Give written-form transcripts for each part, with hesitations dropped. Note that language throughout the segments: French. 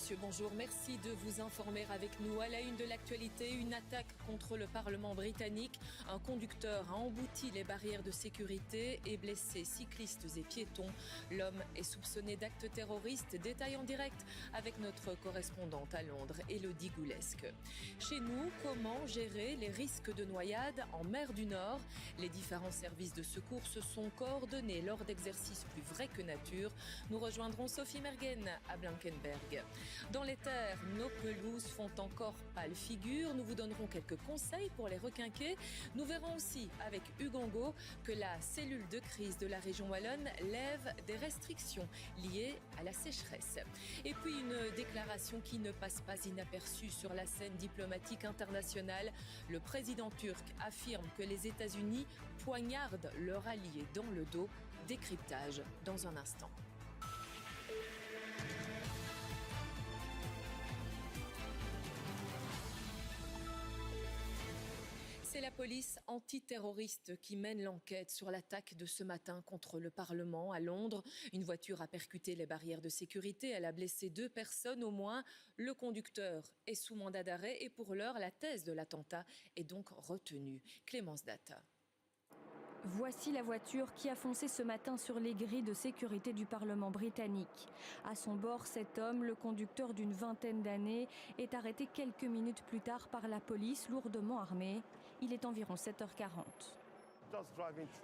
messieurs, bonjour. Merci de vous informer avec nous. À la une de l'actualité, une attaque contre le Parlement britannique. Un conducteur a embouti les barrières de sécurité et blessé cyclistes et piétons. L'homme est soupçonné d'actes terroristes. Détail en direct avec notre correspondante à Londres, Élodie Goulesque. Chez nous, comment gérer les risques de noyade en mer du Nord? Les différents services de secours se sont coordonnés lors d'exercices plus vrais que nature. Nous rejoindrons Sophie Mergen à Blankenberg. Dans les terres, nos pelouses font encore pâle figure. Nous vous donnerons quelques conseils pour les requinquer. Nous verrons aussi avec Ugongo que la cellule de crise de la région wallonne lève des restrictions liées à la sécheresse. Et puis une déclaration qui ne passe pas inaperçue sur la scène diplomatique internationale. Le président turc affirme que les États-Unis poignardent leur allié dans le dos. Décryptage dans un instant. C'est la police antiterroriste qui mène l'enquête sur l'attaque de ce matin contre le Parlement à Londres. Une voiture a percuté les barrières de sécurité. Elle a blessé 2 personnes au moins. Le conducteur est sous mandat d'arrêt et pour l'heure, la thèse de l'attentat est donc retenue. Clémence Data. Voici la voiture qui a foncé ce matin sur les grilles de sécurité du Parlement britannique. À son bord, cet homme, le conducteur d'une vingtaine d'années, est arrêté quelques minutes plus tard par la police, lourdement armée. Il est environ 7h40.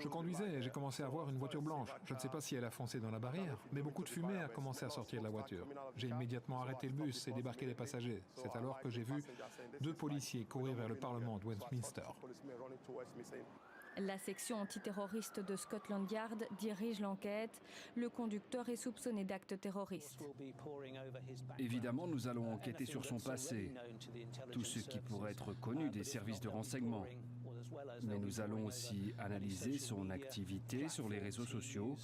Je conduisais et j'ai commencé à voir une voiture blanche. Je ne sais pas si elle a foncé dans la barrière, mais beaucoup de fumée a commencé à sortir de la voiture. J'ai immédiatement arrêté le bus et débarqué les passagers. C'est alors que j'ai vu 2 policiers courir vers le Parlement de Westminster. La section antiterroriste de Scotland Yard dirige l'enquête. Le conducteur est soupçonné d'actes terroristes. Évidemment, nous allons enquêter sur son passé, tout ce qui pourrait être connu des services de renseignement. Mais nous allons aussi analyser son activité sur les réseaux sociaux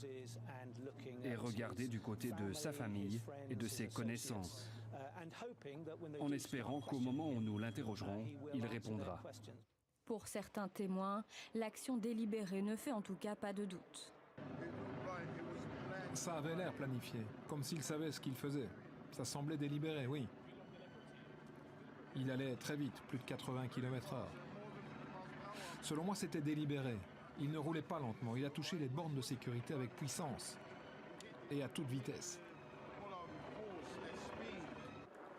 et regarder du côté de sa famille et de ses connaissances, en espérant qu'au moment où nous l'interrogerons, il répondra. Pour certains témoins, l'action délibérée ne fait en tout cas pas de doute. Ça avait l'air planifié, comme s'il savait ce qu'il faisait. Ça semblait délibéré, oui. Il allait très vite, plus de 80 km/h. Selon moi, c'était délibéré. Il ne roulait pas lentement, il a touché les bornes de sécurité avec puissance et à toute vitesse.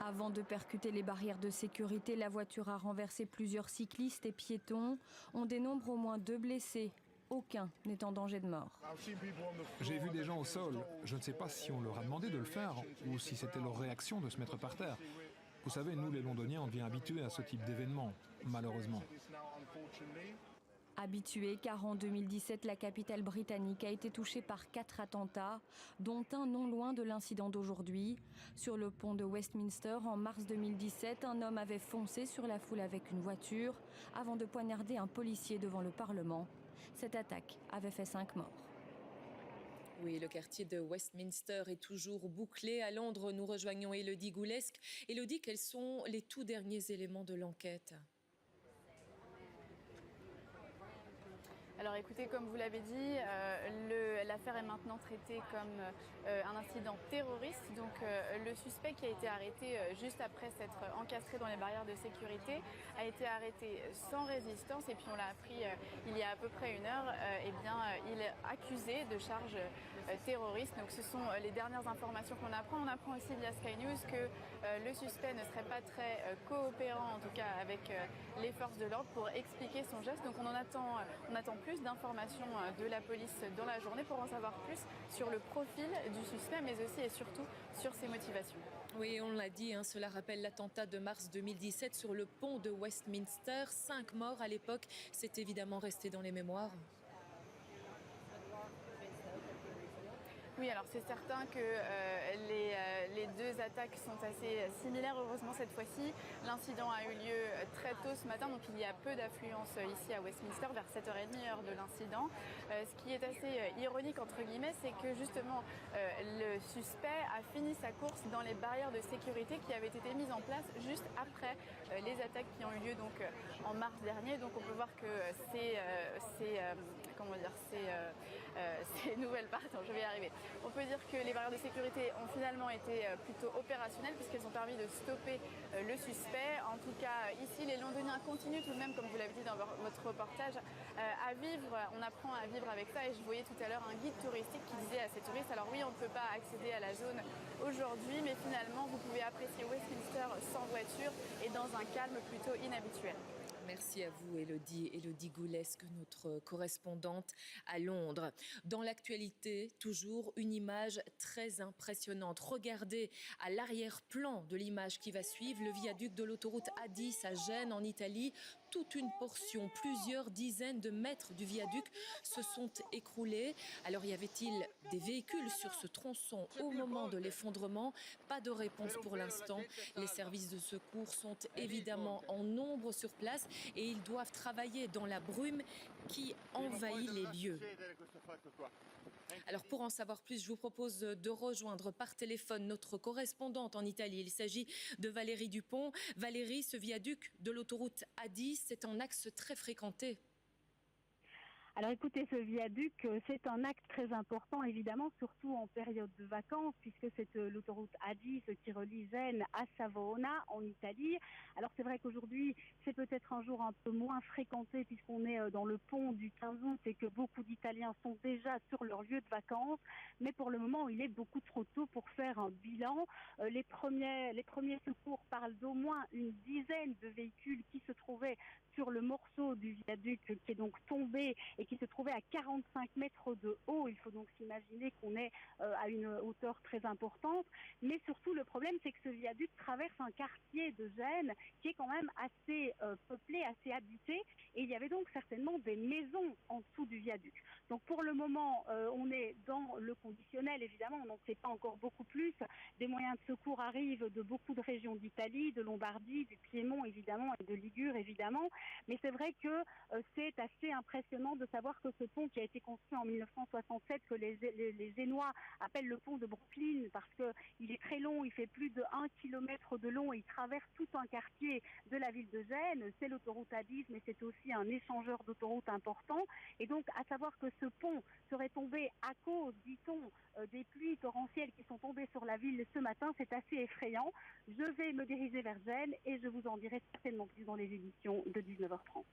Avant de percuter les barrières de sécurité, la voiture a renversé plusieurs cyclistes et piétons. On dénombre au moins 2 blessés. Aucun n'est en danger de mort. J'ai vu des gens au sol. Je ne sais pas si on leur a demandé de le faire ou si c'était leur réaction de se mettre par terre. Vous savez, nous les Londoniens, on devient habitués à ce type d'événement, malheureusement. Habitué, car en 2017, la capitale britannique a été touchée par 4 attentats, dont un non loin de l'incident d'aujourd'hui. Sur le pont de Westminster, en mars 2017, un homme avait foncé sur la foule avec une voiture avant de poignarder un policier devant le Parlement. Cette attaque avait fait 5 morts. Oui, le quartier de Westminster est toujours bouclé. À Londres, nous rejoignons Élodie Goulesque. Élodie, quels sont les tout derniers éléments de l'enquête ? Alors écoutez, comme vous l'avez dit, l'affaire est maintenant traitée comme un incident terroriste. Donc le suspect qui a été arrêté juste après s'être encastré dans les barrières de sécurité a été arrêté sans résistance. Et puis on l'a appris il y a à peu près 1 heure, il est accusé de charges terroristes. Donc ce sont les dernières informations qu'on apprend. On apprend aussi via Sky News que le suspect ne serait pas très coopérant, en tout cas avec les forces de l'ordre, pour expliquer son geste. Donc on attend plus d'informations de la police dans la journée pour en savoir plus sur le profil du suspect, mais aussi et surtout sur ses motivations. Oui, on l'a dit, cela rappelle l'attentat de mars 2017 sur le pont de Westminster. 5 morts à l'époque, c'est évidemment resté dans les mémoires. Oui, alors c'est certain que les 2 attaques sont assez similaires, heureusement cette fois-ci. L'incident a eu lieu très tôt ce matin, donc il y a peu d'affluence ici à Westminster, vers 7h30 heure de l'incident. Ce qui est assez ironique, entre guillemets, c'est que justement le suspect a fini sa course dans les barrières de sécurité qui avaient été mises en place juste après les attaques qui ont eu lieu donc, en mars dernier. Donc on peut voir que ces nouvelles, pardon, je vais y arriver. On peut dire que les barrières de sécurité ont finalement été plutôt opérationnelles puisqu'elles ont permis de stopper le suspect. En tout cas, ici, les Londoniens continuent tout de même, comme vous l'avez dit dans votre reportage, à vivre. On apprend à vivre avec ça et je voyais tout à l'heure un guide touristique qui disait à ces touristes, alors oui, on ne peut pas accéder à la zone aujourd'hui, mais finalement, vous pouvez apprécier Westminster sans voiture et dans un calme plutôt inhabituel. Merci à vous, Élodie Goulesque, notre correspondante à Londres. Dans l'actualité, toujours une image très impressionnante. Regardez à l'arrière-plan de l'image qui va suivre, le viaduc de l'autoroute A10 à Gênes, en Italie. Toute une portion, plusieurs dizaines de mètres du viaduc se sont écroulés. Alors, y avait-il des véhicules sur ce tronçon au moment de l'effondrement? Pas de réponse pour l'instant. Les services de secours sont évidemment en nombre sur place et ils doivent travailler dans la brume qui envahit les lieux. Alors pour en savoir plus, je vous propose de rejoindre par téléphone notre correspondante en Italie. Il s'agit de Valérie Dupont. Valérie, ce viaduc de l'autoroute A10, c'est un axe très fréquenté. Alors écoutez, ce viaduc, c'est un acte très important, évidemment, surtout en période de vacances, puisque c'est l'autoroute A10 qui relie Gênes à Savona, en Italie. Alors c'est vrai qu'aujourd'hui, c'est peut-être un jour un peu moins fréquenté, puisqu'on est dans le pont du 15 août et que beaucoup d'Italiens sont déjà sur leur lieu de vacances. Mais pour le moment, il est beaucoup trop tôt pour faire un bilan. Les premiers secours parlent d'au moins une dizaine de véhicules qui se trouvaient sur le morceau du viaduc qui est donc tombé et qui se trouvait à 45 mètres de haut. Il faut donc s'imaginer qu'on est à une hauteur très importante. Mais surtout, le problème, c'est que ce viaduc traverse un quartier de Gênes qui est quand même assez peuplé, assez habité. Et il y avait donc certainement des maisons en dessous du viaduc. Donc pour le moment, on est dans le conditionnel, évidemment. On n'en sait pas encore beaucoup plus. Des moyens de secours arrivent de beaucoup de régions d'Italie, de Lombardie, du Piémont, évidemment, et de Ligure, évidemment. Mais c'est vrai que c'est assez impressionnant de savoir que ce pont qui a été construit en 1967, que les Génois appellent le pont de Brooklyn parce qu'il est très long, il fait plus de 1 km de long et il traverse tout un quartier de la ville de Gênes. C'est l'autoroute A10, mais c'est aussi un échangeur d'autoroutes important. Et donc, à savoir que ce pont serait tombé à cause, dit-on, des pluies torrentielles qui sont tombées sur la ville ce matin, c'est assez effrayant. Je vais me diriger vers Gênes et je vous en dirai certainement plus dans les éditions de 19h30.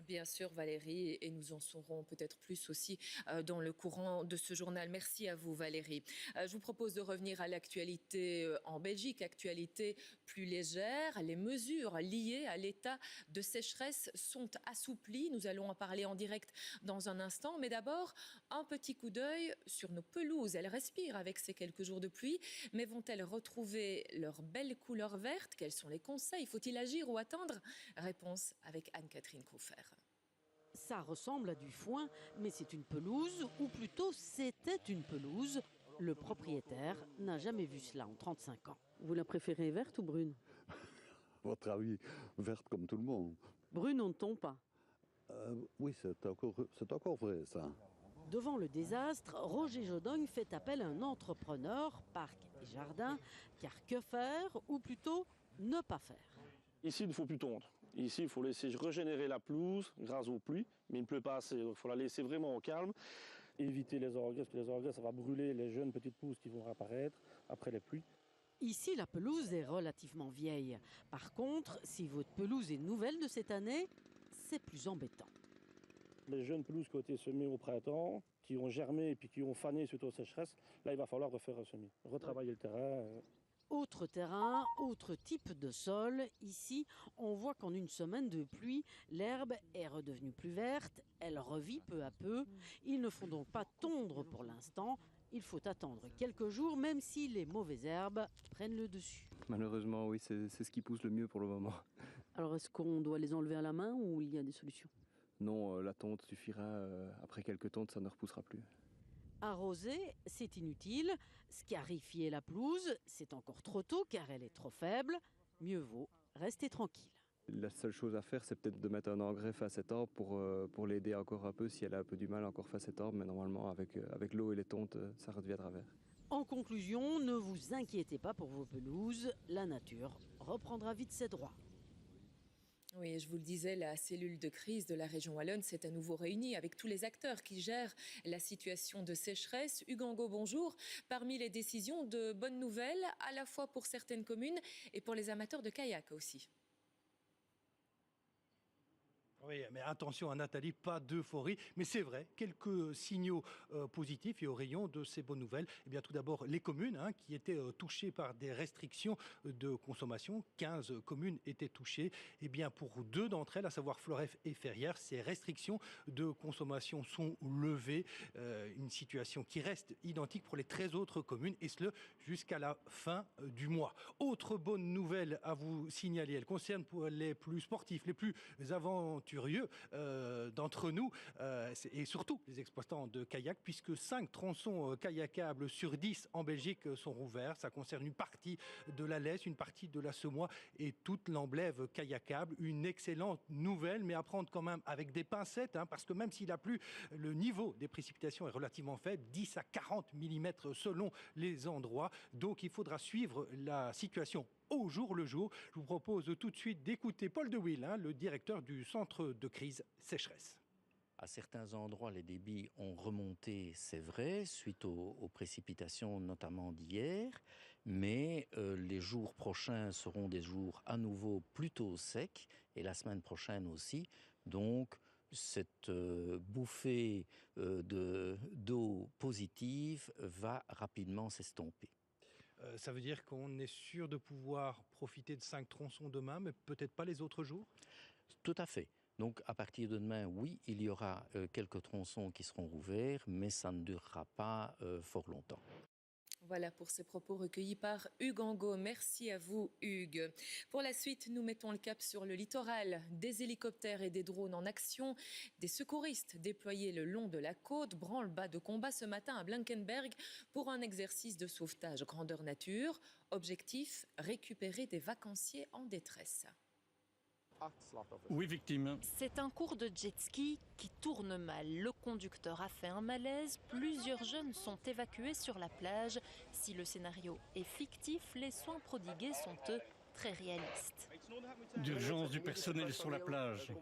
Bien sûr Valérie, et nous en saurons peut-être plus aussi dans le courant de ce journal. Merci à vous Valérie. Je vous propose de revenir à l'actualité en Belgique, actualité plus légère. Les mesures liées à l'état de sécheresse sont assouplies. Nous allons en parler en direct dans un instant. Mais d'abord, un petit coup d'œil sur nos pelouses. Elles respirent avec ces quelques jours de pluie, mais vont-elles retrouver leur belle couleur verte? Quels sont les conseils? Faut-il agir ou attendre? Réponse avec Anne-Catherine Croufer. Ça ressemble à du foin, mais c'est une pelouse, ou plutôt c'était une pelouse. Le propriétaire n'a jamais vu cela en 35 ans. Vous la préférez verte ou brune? Votre avis, verte comme tout le monde. Brune, on ne tombe pas. Oui, c'est encore vrai, ça. Devant le désastre, Roger Jodogne fait appel à un entrepreneur, parc et jardin, car que faire, ou plutôt ne pas faire. Ici, il ne faut plus tondre. Ici, il faut laisser régénérer la pelouse grâce aux pluies, mais il ne pleut pas assez. Il faut la laisser vraiment au calme. Éviter les orgues, parce que les orgues, ça va brûler les jeunes petites pousses qui vont apparaître après les pluies. Ici, la pelouse est relativement vieille. Par contre, si votre pelouse est nouvelle de cette année, c'est plus embêtant. Les jeunes pelouses qui ont été semées au printemps, qui ont germé et puis qui ont fané suite aux sécheresses, là, il va falloir refaire semer, retravailler le terrain. Autre terrain, autre type de sol. Ici, on voit qu'en une semaine de pluie, l'herbe est redevenue plus verte. Elle revit peu à peu. Il ne faut donc pas tondre pour l'instant. Il faut attendre quelques jours, même si les mauvaises herbes prennent le dessus. Malheureusement, oui, c'est ce qui pousse le mieux pour le moment. Alors, est-ce qu'on doit les enlever à la main ou il y a des solutions? Non, la tonte suffira. Après quelques tontes, ça ne repoussera plus. Arroser, c'est inutile. Scarifier la pelouse, c'est encore trop tôt car elle est trop faible. Mieux vaut rester tranquille. La seule chose à faire, c'est peut-être de mettre un engrais face cet arbre pour l'aider encore un peu si elle a un peu du mal encore face cet arbre. Mais normalement, avec l'eau et les tontes, ça redeviendra vert. En conclusion, ne vous inquiétez pas pour vos pelouses. La nature reprendra vite ses droits. Oui, je vous le disais, la cellule de crise de la région wallonne s'est à nouveau réunie avec tous les acteurs qui gèrent la situation de sécheresse. Hugues Angot, bonjour. Parmi les décisions, de bonnes nouvelles, à la fois pour certaines communes et pour les amateurs de kayak aussi. Oui, mais attention à Nathalie, pas d'euphorie. Mais c'est vrai, quelques signaux positifs et au rayon de ces bonnes nouvelles. Eh bien, tout d'abord, les communes qui étaient touchées par des restrictions de consommation. 15 communes étaient touchées. Eh bien, pour 2 d'entre elles, à savoir Floreffe et Ferrières, ces restrictions de consommation sont levées. Une situation qui reste identique pour les 13 autres communes, et cela jusqu'à la fin du mois. Autre bonne nouvelle à vous signaler, elle concerne pour les plus sportifs, les plus aventureux d'entre nous et surtout les exploitants de kayak, puisque 5 tronçons kayakables sur 10 en Belgique sont rouverts. Ça concerne une partie de la Lesse, une partie de la Semois et toute l'Amblève kayakable. Une excellente nouvelle, mais à prendre quand même avec des pincettes, parce que même s'il a plu, le niveau des précipitations est relativement faible, 10 à 40 mm selon les endroits. Donc il faudra suivre la situation au jour le jour. Je vous propose tout de suite d'écouter Paul de Wiel, le directeur du centre de crise sécheresse. À certains endroits, les débits ont remonté, c'est vrai, suite aux précipitations notamment d'hier, mais les jours prochains seront des jours à nouveau plutôt secs, et la semaine prochaine aussi. Donc, cette bouffée d'eau positive va rapidement s'estomper. Ça veut dire qu'on est sûr de pouvoir profiter de 5 tronçons demain, mais peut-être pas les autres jours ? Tout à fait. Donc à partir de demain, oui, il y aura quelques tronçons qui seront rouverts, mais ça ne durera pas fort longtemps. Voilà pour ces propos recueillis par Hugues Angot. Merci à vous, Hugues. Pour la suite, nous mettons le cap sur le littoral. Des hélicoptères et des drones en action. Des secouristes déployés le long de la côte. Branle-bas de combat ce matin à Blankenberg pour un exercice de sauvetage grandeur nature. Objectif, récupérer des vacanciers en détresse. 8 victimes. C'est un cours de jet ski qui tourne mal. Le conducteur a fait un malaise. Plusieurs jeunes sont évacués sur la plage. Si le scénario est fictif, les soins prodigués sont eux très réalistes. D'urgence du personnel sur la plage.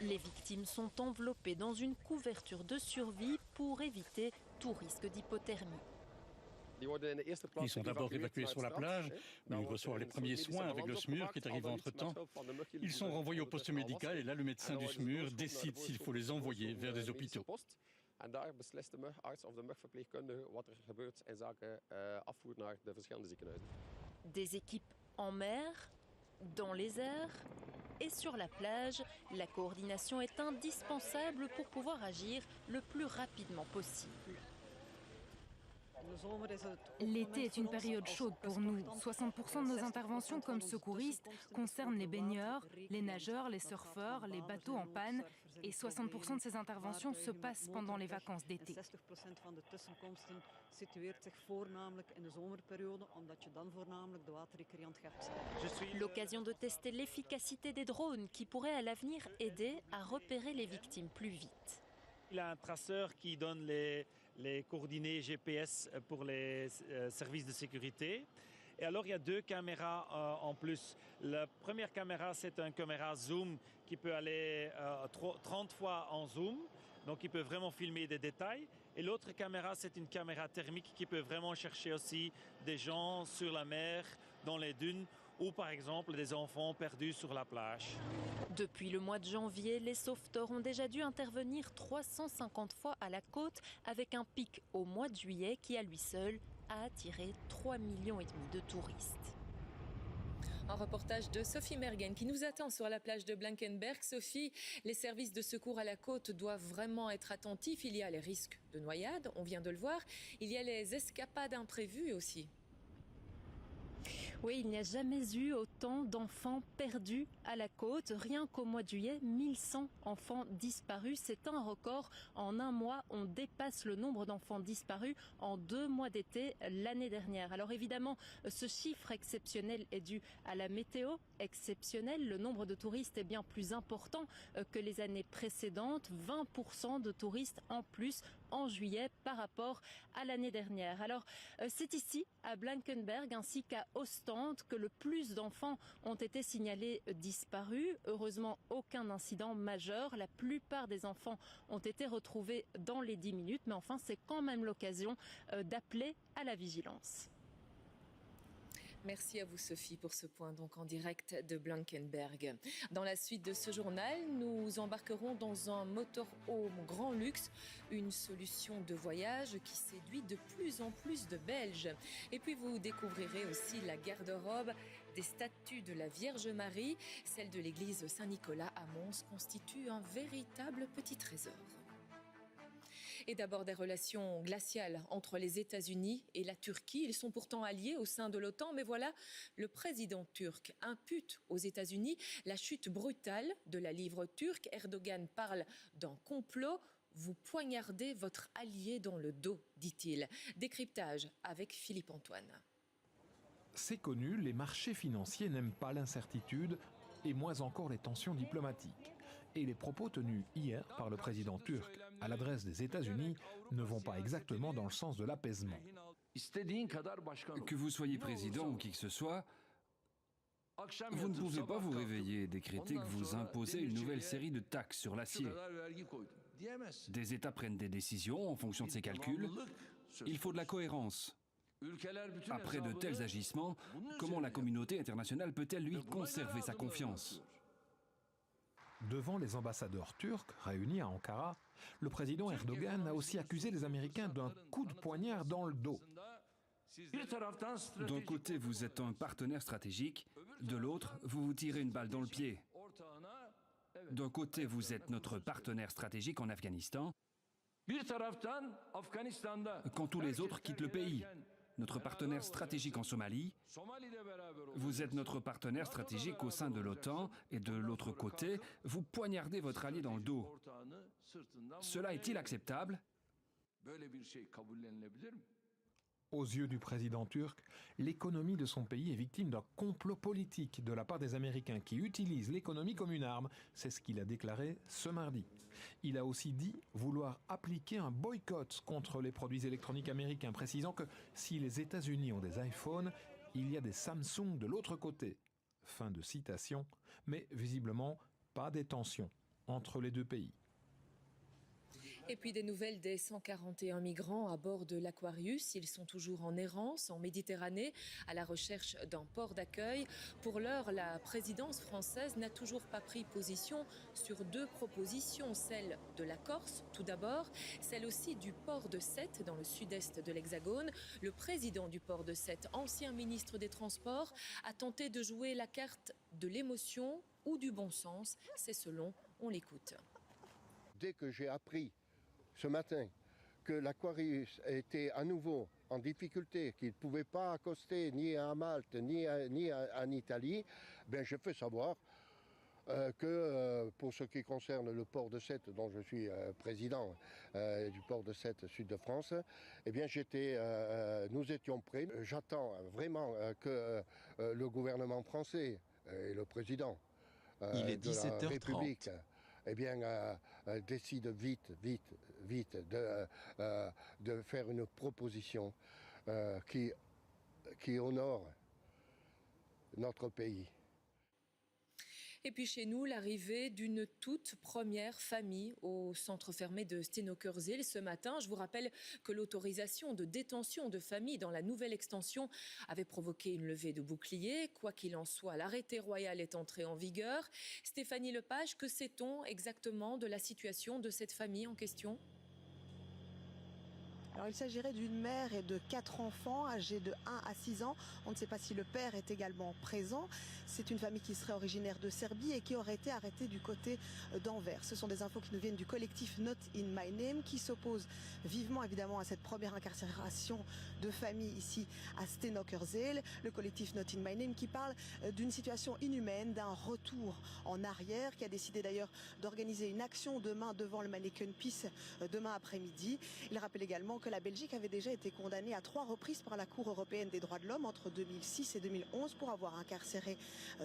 Les victimes sont enveloppées dans une couverture de survie pour éviter tout risque d'hypothermie. Ils sont d'abord évacués sur la plage, où ils reçoivent les premiers soins avec le SMUR qui est arrivé entre-temps. Ils sont renvoyés au poste médical et là, le médecin du SMUR décide s'il faut les envoyer vers des hôpitaux. Des équipes en mer, dans les airs et sur la plage, la coordination est indispensable pour pouvoir agir le plus rapidement possible. L'été est une période chaude pour nous. 60% de nos interventions comme secouristes concernent les baigneurs, les nageurs, les surfeurs, les bateaux en panne. Et 60% de ces interventions se passent pendant les vacances d'été. L'occasion de tester l'efficacité des drones qui pourraient à l'avenir aider à repérer les victimes plus vite. Il y a un traceur qui donne les coordonnées GPS pour les services de sécurité. Et alors, il y a 2 caméras en plus. La première caméra, c'est une caméra zoom qui peut aller 30 fois en zoom. Donc, il peut vraiment filmer des détails. Et l'autre caméra, c'est une caméra thermique qui peut vraiment chercher aussi des gens sur la mer, dans les dunes, ou par exemple des enfants perdus sur la plage. Depuis le mois de janvier, les sauveteurs ont déjà dû intervenir 350 fois à la côte, avec un pic au mois de juillet qui, à lui seul, a attiré 3,5 millions de touristes. Un reportage de Sophie Mergen qui nous attend sur la plage de Blankenberg. Sophie, les services de secours à la côte doivent vraiment être attentifs. Il y a les risques de noyade, on vient de le voir. Il y a les escapades imprévues aussi. Oui, il n'y a jamais eu autant d'enfants perdus à la côte. Rien qu'au mois de juillet, 1100 enfants disparus. C'est un record. En un mois, on dépasse le nombre d'enfants disparus en 2 mois d'été l'année dernière. Alors évidemment, ce chiffre exceptionnel est dû à la météo exceptionnelle. Le nombre de touristes est bien plus important que les années précédentes. 20% de touristes en plus en juillet par rapport à l'année dernière. Alors c'est ici, à Blankenberg, ainsi qu'à Ostend, importante que le plus d'enfants ont été signalés disparus. Heureusement, aucun incident majeur. La plupart des enfants ont été retrouvés dans les 10 minutes. Mais enfin, c'est quand même l'occasion d'appeler à la vigilance. Merci à vous Sophie pour ce point donc en direct de Blankenberg. Dans la suite de ce journal, nous embarquerons dans un motorhome grand luxe, une solution de voyage qui séduit de plus en plus de Belges. Et puis vous découvrirez aussi la garde-robe des statues de la Vierge Marie. Celle de l'église Saint-Nicolas à Mons constitue un véritable petit trésor. Et d'abord des relations glaciales entre les États-Unis et la Turquie. Ils sont pourtant alliés au sein de l'OTAN, mais voilà, le président turc impute aux États-Unis la chute brutale de la livre turque. Erdogan parle d'un complot. Vous poignardez votre allié dans le dos, dit-il. Décryptage avec Philippe Antoine. C'est connu, les marchés financiers n'aiment pas l'incertitude et moins encore les tensions diplomatiques. Et les propos tenus hier par le président turc à l'adresse des États-Unis ne vont pas exactement dans le sens de l'apaisement. Que vous soyez président ou qui que ce soit, vous ne pouvez pas vous réveiller et décréter que vous imposez une nouvelle série de taxes sur l'acier. Des États prennent des décisions en fonction de ces calculs. Il faut de la cohérence. Après de tels agissements, comment la communauté internationale peut-elle lui conserver sa confiance ? Devant les ambassadeurs turcs réunis à Ankara, le président Erdogan a aussi accusé les Américains d'un coup de poignard dans le dos. D'un côté, vous êtes un partenaire stratégique, de l'autre, vous vous tirez une balle dans le pied. D'un côté, vous êtes notre partenaire stratégique en Afghanistan, quand tous les autres quittent le pays. Notre partenaire stratégique en Somalie, vous êtes notre partenaire stratégique au sein de l'OTAN et de l'autre côté, vous poignardez votre allié dans le dos. Cela est-il acceptable ? Aux yeux du président turc, l'économie de son pays est victime d'un complot politique de la part des Américains qui utilisent l'économie comme une arme. C'est ce qu'il a déclaré ce mardi. Il a aussi dit vouloir appliquer un boycott contre les produits électroniques américains, précisant que si les États-Unis ont des iPhones, il y a des Samsung de l'autre côté. Fin de citation, mais visiblement pas des tensions entre les deux pays. Et puis des nouvelles des 141 migrants à bord de l'Aquarius. Ils sont toujours en errance en Méditerranée à la recherche d'un port d'accueil. Pour l'heure, la présidence française n'a toujours pas pris position sur deux propositions. Celle de la Corse, tout d'abord, celle aussi du port de Sète dans le sud-est de l'Hexagone. Le président du port de Sète, ancien ministre des Transports, a tenté de jouer la carte de l'émotion ou du bon sens. C'est selon, on l'écoute. Dès que j'ai appris ce matin que l'Aquarius était à nouveau en difficulté, qu'il ne pouvait pas accoster ni à Malte ni en Italie, ben je fais savoir que pour ce qui concerne le port de Sète, dont je suis président du port de Sète sud de France, eh bien nous étions prêts. J'attends vraiment que le gouvernement français et le président de la République décide vite de faire une proposition qui honore notre pays. Et puis chez nous, l'arrivée d'une toute première famille au centre fermé de Stenokerzeel ce matin. Je vous rappelle que l'autorisation de détention de famille dans la nouvelle extension avait provoqué une levée de boucliers. Quoi qu'il en soit, l'arrêté royal est entré en vigueur. Stéphanie Lepage, que sait-on exactement de la situation de cette famille en question ? Alors, il s'agirait d'une mère et de 4 enfants âgés de 1 à 6 ans. On ne sait pas si le père est également présent. C'est une famille qui serait originaire de Serbie et qui aurait été arrêtée du côté d'Anvers. Ce sont des infos qui nous viennent du collectif Not in My Name, qui s'oppose vivement évidemment à cette première incarcération de famille ici à Stenokerzeel. Le collectif Not in My Name qui parle d'une situation inhumaine, d'un retour en arrière, qui a décidé d'ailleurs d'organiser une action demain devant le Manneken Pis demain après-midi. Il rappelle également que que la Belgique avait déjà été condamnée à 3 reprises par la Cour européenne des droits de l'homme entre 2006 et 2011 pour avoir incarcéré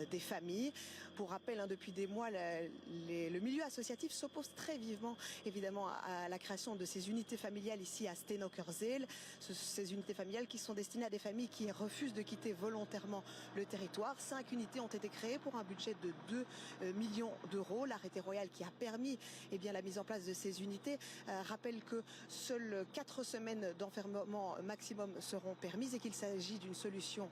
des familles. Pour rappel, depuis des mois, le milieu associatif s'oppose très vivement, évidemment, à la création de ces unités familiales ici à Steenokkerzeel. Ces unités familiales qui sont destinées à des familles qui refusent de quitter volontairement le territoire. 5 unités ont été créées pour un budget de 2 millions d'euros. L'arrêté royal qui a permis la mise en place de ces unités rappelle que seules 4 semaines d'enfermement maximum seront permises et qu'il s'agit d'une solution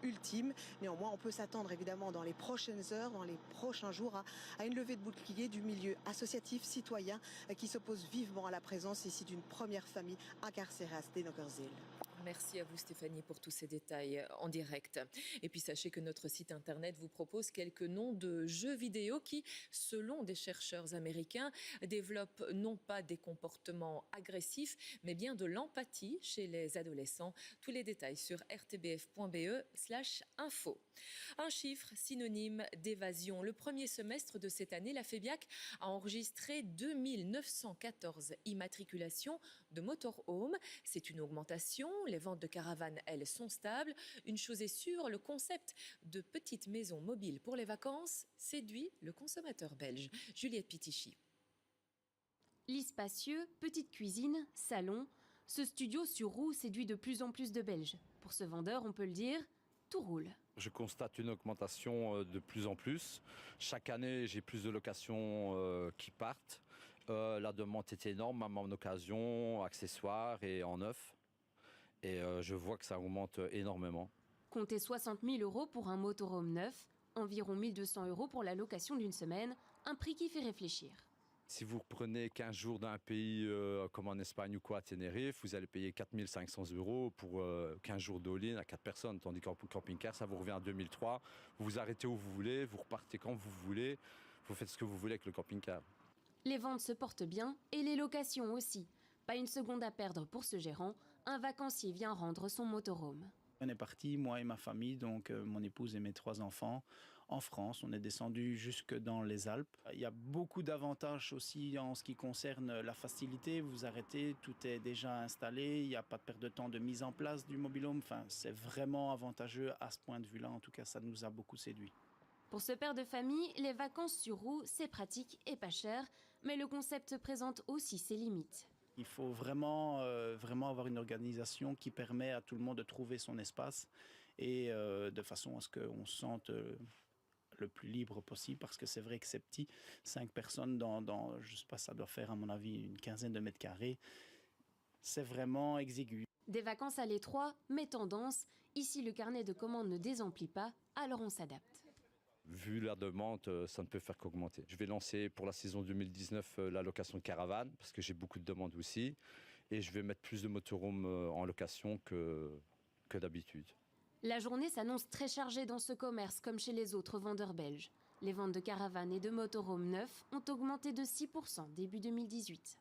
ultime. Néanmoins, on peut s'attendre évidemment dans les prochaines heures, dans les prochains jours, à une levée de bouclier du milieu associatif citoyen qui s'oppose vivement à la présence ici d'une première famille incarcérée à Steenokkerzeel. Merci à vous Stéphanie pour tous ces détails en direct. Et puis sachez que notre site internet vous propose quelques noms de jeux vidéo qui, selon des chercheurs américains, développent non pas des comportements agressifs, mais bien de l'empathie chez les adolescents. Tous les détails sur rtbf.be/info. Un chiffre synonyme d'évasion. Le premier semestre de cette année, la FEBIAC a enregistré 2914 immatriculations de motorhome. C'est une augmentation. Les ventes de caravanes, elles, sont stables. Une chose est sûre, le concept de petites maisons mobiles pour les vacances séduit le consommateur belge. Juliette Pitichy. Lit spacieux, petite cuisine, salon. Ce studio sur roue séduit de plus en plus de Belges. Pour ce vendeur, on peut le dire, tout roule. Je constate une augmentation de plus en plus. Chaque année, j'ai plus de locations qui partent. La demande est énorme, même en occasion, accessoires et en neuf. Et je vois que ça augmente énormément. Comptez 60 000 € pour un motorhome neuf, environ 1 200 € pour la location d'une semaine, un prix qui fait réfléchir. Si vous prenez 15 jours d'un pays comme en Espagne ou quoi, à Tenerife, vous allez payer 4 500 € pour 15 jours d'all-in à 4 personnes. Tandis qu'en camping-car, ça vous revient à 2003. Vous vous arrêtez où vous voulez, vous repartez quand vous voulez, vous faites ce que vous voulez avec le camping-car. Les ventes se portent bien et les locations aussi. Pas une seconde à perdre pour ce gérant. Un vacancier vient rendre son motorhome. On est parti, moi et ma famille, donc mon épouse et mes 3 enfants, en France. On est descendu jusque dans les Alpes. Il y a beaucoup d'avantages aussi en ce qui concerne la facilité. Vous arrêtez, tout est déjà installé. Il n'y a pas de perte de temps de mise en place du mobilhome. Enfin, c'est vraiment avantageux à ce point de vue-là. En tout cas, ça nous a beaucoup séduit. Pour ce père de famille, les vacances sur roue, c'est pratique et pas cher. Mais le concept présente aussi ses limites. Il faut vraiment avoir une organisation qui permet à tout le monde de trouver son espace et de façon à ce qu'on se sente le plus libre possible, parce que c'est vrai que c'est petit, 5 personnes dans je sais pas, ça doit faire à mon avis une quinzaine de mètres carrés. C'est vraiment exigu. Des vacances à l'étroit, mais tendance. Ici, le carnet de commandes ne désemplit pas, alors on s'adapte. Vu la demande, ça ne peut faire qu'augmenter. Je vais lancer pour la saison 2019 la location de caravane, parce que j'ai beaucoup de demandes aussi. Et je vais mettre plus de motorhomes en location que d'habitude. La journée s'annonce très chargée dans ce commerce, comme chez les autres vendeurs belges. Les ventes de caravanes et de motorhomes neufs ont augmenté de 6% début 2018.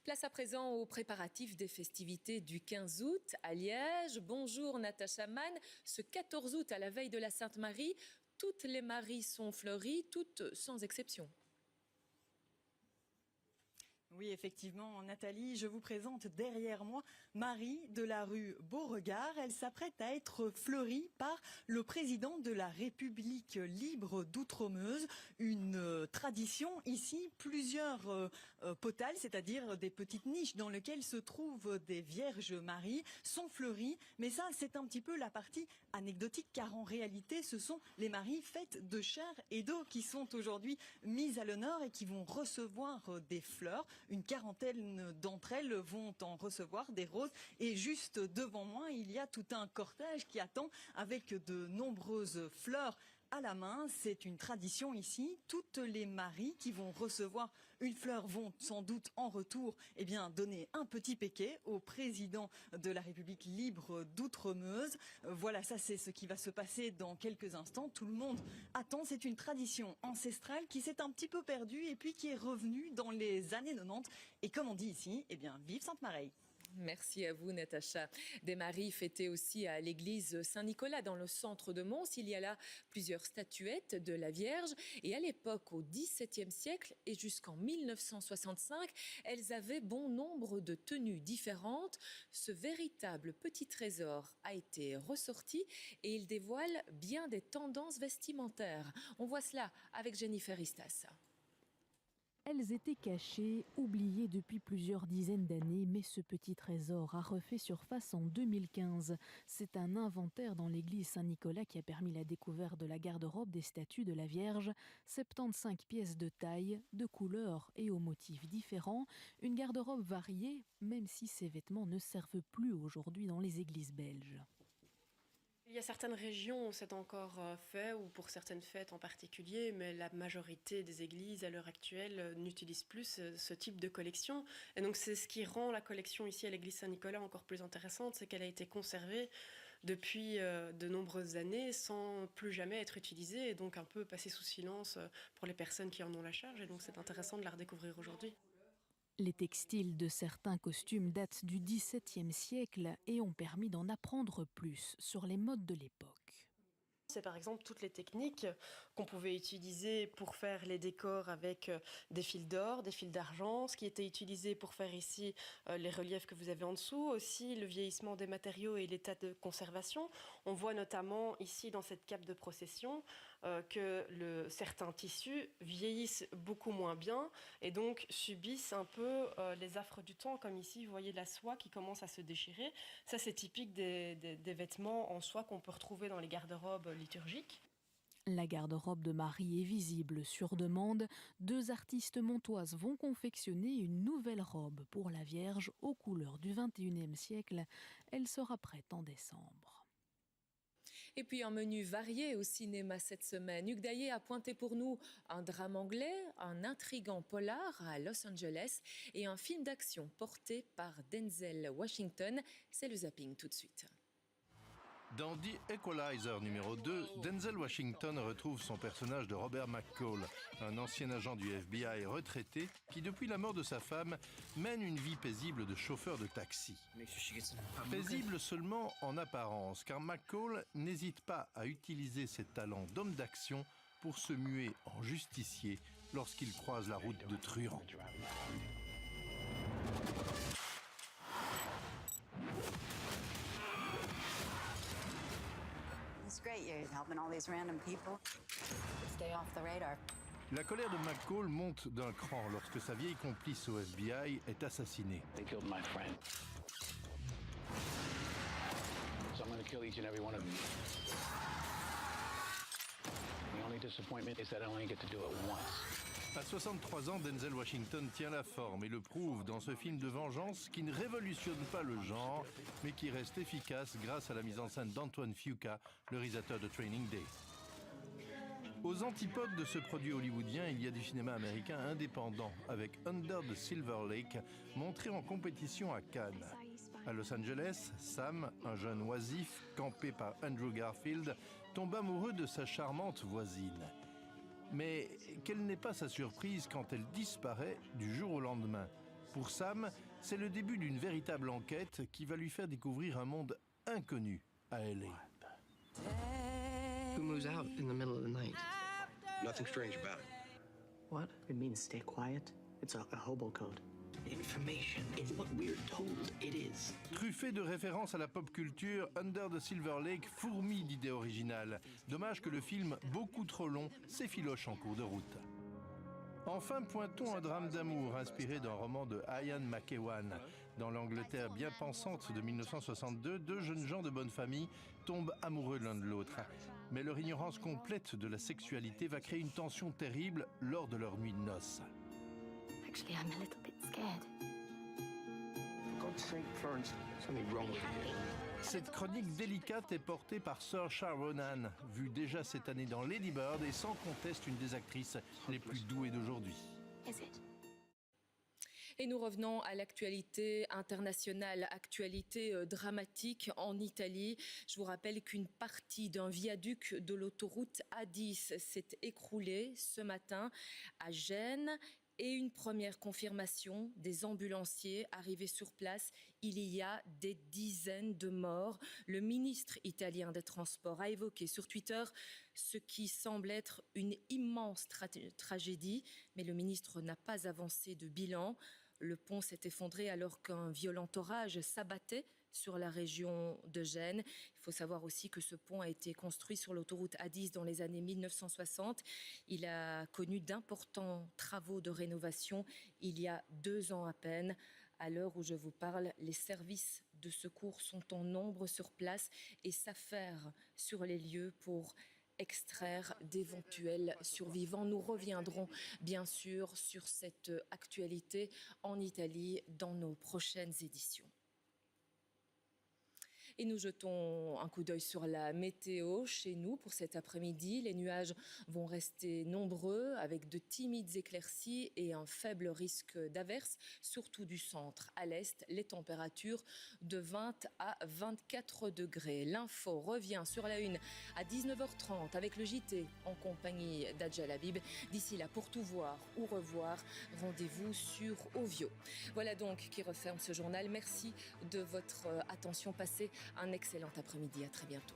Place à présent aux préparatifs des festivités du 15 août à Liège. Bonjour Natacha Mann. Ce 14 août, à la veille de la Sainte-Marie, toutes les Maries sont fleuries, toutes sans exception. Oui, effectivement, Nathalie, je vous présente derrière moi Marie de la rue Beauregard. Elle s'apprête à être fleurie par le président de la République libre d'Outremeuse. Une tradition ici, plusieurs potales, c'est-à-dire des petites niches dans lesquelles se trouvent des Vierges Marie, sont fleuries. Mais ça, c'est un petit peu la partie anecdotique, car en réalité, ce sont les Maries faites de chair et d'eau qui sont aujourd'hui mises à l'honneur et qui vont recevoir des fleurs. Une quarantaine d'entre elles vont en recevoir des roses. Et juste devant moi, il y a tout un cortège qui attend avec de nombreuses fleurs à la main. C'est une tradition ici. Toutes les Maries qui vont recevoir une fleur vont sans doute en retour donner un petit péquet au président de la République libre d'Outremeuse. Voilà, ça c'est ce qui va se passer dans quelques instants. Tout le monde attend. C'est une tradition ancestrale qui s'est un petit peu perdue et puis qui est revenue dans les années 90. Et comme on dit ici, vive Sainte-Marie. Merci à vous, Natacha. Des maris fêtés aussi à l'église Saint-Nicolas dans le centre de Mons. Il y a là plusieurs statuettes de la Vierge. Et à l'époque, au XVIIe siècle et jusqu'en 1965, elles avaient bon nombre de tenues différentes. Ce véritable petit trésor a été ressorti et il dévoile bien des tendances vestimentaires. On voit cela avec Jennifer Istas. Elles étaient cachées, oubliées depuis plusieurs dizaines d'années, mais ce petit trésor a refait surface en 2015. C'est un inventaire dans l'église Saint-Nicolas qui a permis la découverte de la garde-robe des statues de la Vierge. 75 pièces de taille, de couleurs et aux motifs différents. Une garde-robe variée, même si ces vêtements ne servent plus aujourd'hui dans les églises belges. Il y a certaines régions où c'est encore fait, ou pour certaines fêtes en particulier, mais la majorité des églises à l'heure actuelle n'utilisent plus ce type de collection. Et donc c'est ce qui rend la collection ici à l'église Saint-Nicolas encore plus intéressante, c'est qu'elle a été conservée depuis de nombreuses années sans plus jamais être utilisée et donc un peu passée sous silence pour les personnes qui en ont la charge. Et donc c'est intéressant de la redécouvrir aujourd'hui. Les textiles de certains costumes datent du XVIIe siècle et ont permis d'en apprendre plus sur les modes de l'époque. C'est par exemple toutes les techniques qu'on pouvait utiliser pour faire les décors avec des fils d'or, des fils d'argent, ce qui était utilisé pour faire ici les reliefs que vous avez en dessous, aussi le vieillissement des matériaux et l'état de conservation. On voit notamment ici dans cette cape de procession que certains tissus vieillissent beaucoup moins bien et donc subissent un peu les affres du temps, comme ici vous voyez la soie qui commence à se déchirer. Ça c'est typique des vêtements en soie qu'on peut retrouver dans les garde-robes liturgiques. La garde-robe de Marie est visible sur demande. 2 artistes montoises vont confectionner une nouvelle robe pour la Vierge aux couleurs du XXIe siècle. Elle sera prête en décembre. Et puis un menu varié au cinéma cette semaine. Hugues Daillé a pointé pour nous un drame anglais, un intrigant polar à Los Angeles et un film d'action porté par Denzel Washington. C'est le zapping tout de suite. Dans The Equalizer numéro 2, Denzel Washington retrouve son personnage de Robert McCall, un ancien agent du FBI retraité qui, depuis la mort de sa femme, mène une vie paisible de chauffeur de taxi. Paisible seulement en apparence, car McCall n'hésite pas à utiliser ses talents d'homme d'action pour se muer en justicier lorsqu'il croise la route de truands. La colère de McCall monte d'un cran lorsque sa vieille complice au FBI est assassinée. À 63 ans, Denzel Washington tient la forme et le prouve dans ce film de vengeance qui ne révolutionne pas le genre, mais qui reste efficace grâce à la mise en scène d'Antoine Fuqua, le réalisateur de Training Day. Aux antipodes de ce produit hollywoodien, il y a du cinéma américain indépendant, avec Under the Silver Lake, montré en compétition à Cannes. À Los Angeles, Sam, un jeune oisif, campé par Andrew Garfield, tombe amoureux de sa charmante voisine. Mais quelle n'est pas sa surprise quand elle disparaît du jour au lendemain. Pour Sam, c'est le début d'une véritable enquête qui va lui faire découvrir un monde inconnu à LA. Who moves out in the middle of the night? Nothing strange about it. What? It means stay quiet. It's a hobo code. Information is what we're told it is. Truffé de références à la pop culture, Under the Silver Lake fourmille d'idées originales. Dommage que le film, beaucoup trop long, s'effiloche en cours de route. Enfin, pointons un drame d'amour inspiré d'un roman de Ian McEwan. Dans l'Angleterre bien pensante de 1962, 2 jeunes gens de bonne famille tombent amoureux l'un de l'autre. Mais leur ignorance complète de la sexualité va créer une tension terrible lors de leur nuit de noces. Actually, I'm a little bit scared. For God's sake, Florence, something wrong with you. Cette chronique délicate est portée par Saoirse Ronan, vue déjà cette année dans Lady Bird et sans conteste une des actrices les plus douées d'aujourd'hui. Et nous revenons à l'actualité internationale, actualité dramatique en Italie. Je vous rappelle qu'une partie d'un viaduc de l'autoroute A10 s'est écroulée ce matin à Gênes. Et une première confirmation, des ambulanciers arrivés sur place, il y a des dizaines de morts. Le ministre italien des Transports a évoqué sur Twitter ce qui semble être une immense tragédie, mais le ministre n'a pas avancé de bilan. Le pont s'est effondré alors qu'un violent orage s'abattait sur la région de Gênes. Il faut savoir aussi que ce pont a été construit sur l'autoroute A10 dans les années 1960. Il a connu d'importants travaux de rénovation il y a 2 ans à peine. À l'heure où je vous parle, les services de secours sont en nombre sur place et s'affairent sur les lieux pour extraire d'éventuels survivants. Nous reviendrons bien sûr sur cette actualité en Italie dans nos prochaines éditions. Et nous jetons un coup d'œil sur la météo chez nous pour cet après-midi. Les nuages vont rester nombreux avec de timides éclaircies et un faible risque d'averse, surtout du centre à l'est. Les températures de 20 à 24 degrés. L'info revient sur la une à 19h30 avec le JT en compagnie d'Adjal Habib. D'ici là, pour tout voir ou revoir, rendez-vous sur Ovio. Voilà donc qui referme ce journal. Merci de votre attention. Passez un excellent après-midi. À très bientôt.